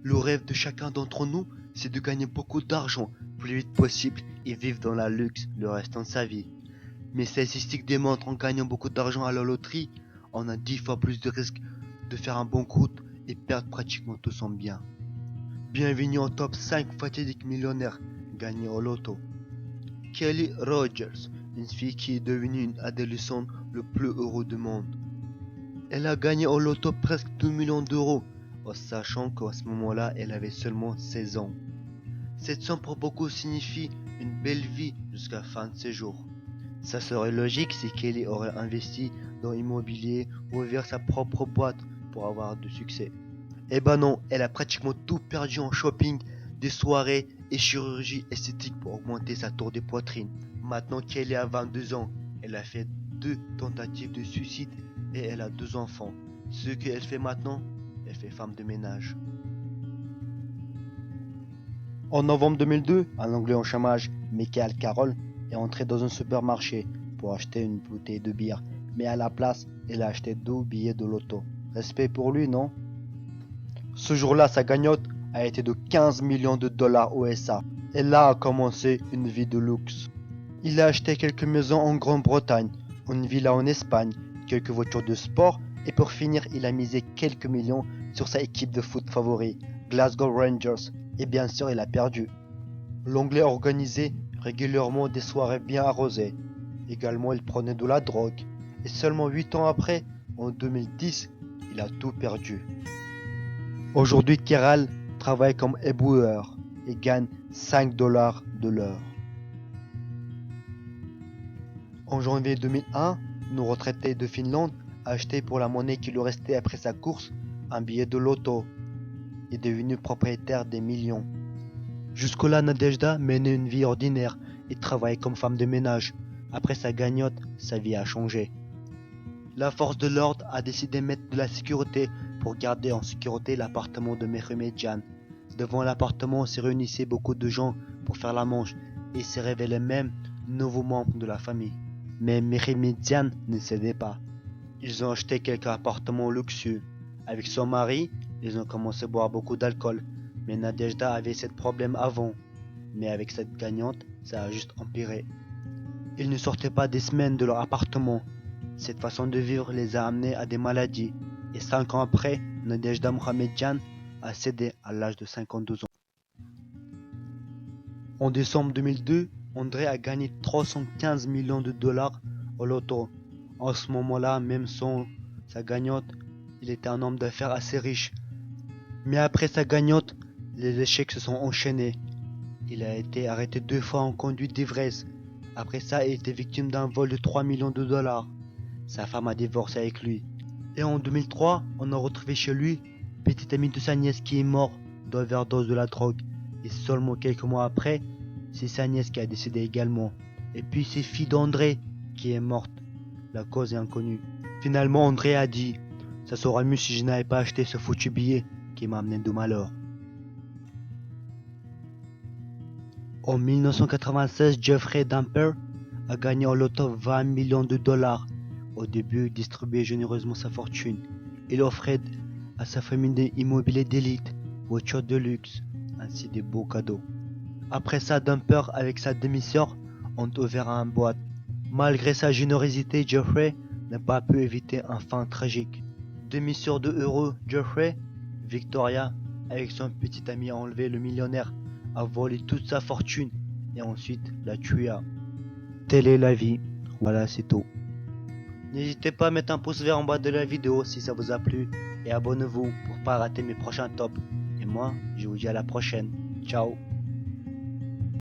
Le rêve de chacun d'entre nous, c'est de gagner beaucoup d'argent le plus vite possible et vivre dans la luxe le restant de sa vie. Mais statistiques démontrent qu'en gagnant beaucoup d'argent à la loterie, on a 10 fois plus de risques de faire un bon coup et perdre pratiquement tout son bien. Bienvenue au top 5 fatidiques millionnaires gagnés au loto. Kelly Rogers, une fille qui est devenue une adolescente le plus heureux du monde. Elle a gagné au loto presque 2 millions d'euros, en sachant qu'à ce moment-là, elle avait seulement 16 ans. Cette somme pour beaucoup signifie une belle vie jusqu'à la fin de ses jours. Ça serait logique si Kelly aurait investi dans l'immobilier ou ouvert sa propre boîte pour avoir du succès. Eh ben non, elle a pratiquement tout perdu en shopping, des soirées et chirurgie esthétique pour augmenter sa tour de poitrine. Maintenant Kelly a 22 ans, elle a fait 2 tentatives de suicide et elle a 2 enfants. Ce qu'elle fait maintenant, elle fait femme de ménage. En novembre 2002, un Anglais en chômage, Michael Carroll, est entré dans un supermarché pour acheter une bouteille de bière, mais à la place, il a acheté 2 billets de loto. Respect pour lui, non? Ce jour-là, sa cagnotte a été de 15 millions de dollars USA. Et là a commencé une vie de luxe. Il a acheté quelques maisons en Grande-Bretagne, une villa en Espagne, quelques voitures de sport, et pour finir, il a misé quelques millions sur sa équipe de foot favori, Glasgow Rangers, et bien sûr, il a perdu. L'Anglais organisait régulièrement des soirées bien arrosées. Également, il prenait de la drogue. Et seulement 8 ans après, en 2010, il a tout perdu. Aujourd'hui, Carroll travaille comme éboueur et gagne 5 $ de l'heure. En janvier 2001, une retraitée de Finlande a acheté pour la monnaie qui lui restait après sa course un billet de loto et est devenue propriétaire des millions. Jusque-là, Nadejda menait une vie ordinaire et travaillait comme femme de ménage. Après sa cagnotte, sa vie a changé. La force de l'ordre a décidé de mettre de la sécurité pour garder en sécurité l'appartement de Mehmet-Can. Devant l'appartement se réunissaient beaucoup de gens pour faire la manche et se révélaient même de nouveaux membres de la famille. Mais Mehmet-Can ne cédait pas. Ils ont acheté quelques appartements luxueux. Avec son mari, ils ont commencé à boire beaucoup d'alcool. Mais Nadejda avait ce problème avant. Mais avec cette gagnante, ça a juste empiré. Ils ne sortaient pas des semaines de leur appartement. Cette façon de vivre les a amenés à des maladies. Et 5 ans après, Nadejda Mohamedjan a cédé à l'âge de 52 ans. En décembre 2002, André a gagné 315 millions de dollars au loto. En ce moment-là, même sans sa cagnotte, il était un homme d'affaires assez riche. Mais après sa cagnotte, les échecs se sont enchaînés. Il a été arrêté 2 fois en conduite d'ivresse. Après ça, il était victime d'un vol de 3 millions de dollars. Sa femme a divorcé avec lui. Et en 2003, on a retrouvé chez lui petit ami de sa nièce qui est mort d'overdose de la drogue. Et seulement quelques mois après, c'est sa nièce qui a décédé également. Et puis c'est fille d'André qui est morte. La cause est inconnue. Finalement, André a dit « Ça sera mieux si je n'avais pas acheté ce foutu billet qui m'a amené de malheur. » En 1996, Jeffrey Dahmer a gagné au loto 20 millions de dollars. Au début, il distribuait généreusement sa fortune. Il offrait à sa famille des immobiliers d'élite, voitures de luxe, ainsi des beaux cadeaux. Après ça, Dahmer avec sa demi-sœur ont ouvert un boîte. Malgré sa générosité, Jeffrey n'a pas pu éviter un fin tragique. Demi-sœur de heureux Jeffrey, Victoria, avec son petit ami a enlevé le millionnaire, a volé toute sa fortune et ensuite la tua. Telle est la vie, voilà c'est tout. N'hésitez pas à mettre un pouce vert en bas de la vidéo si ça vous a plu et abonnez-vous pour pas rater mes prochains tops. Et moi, je vous dis à la prochaine. Ciao.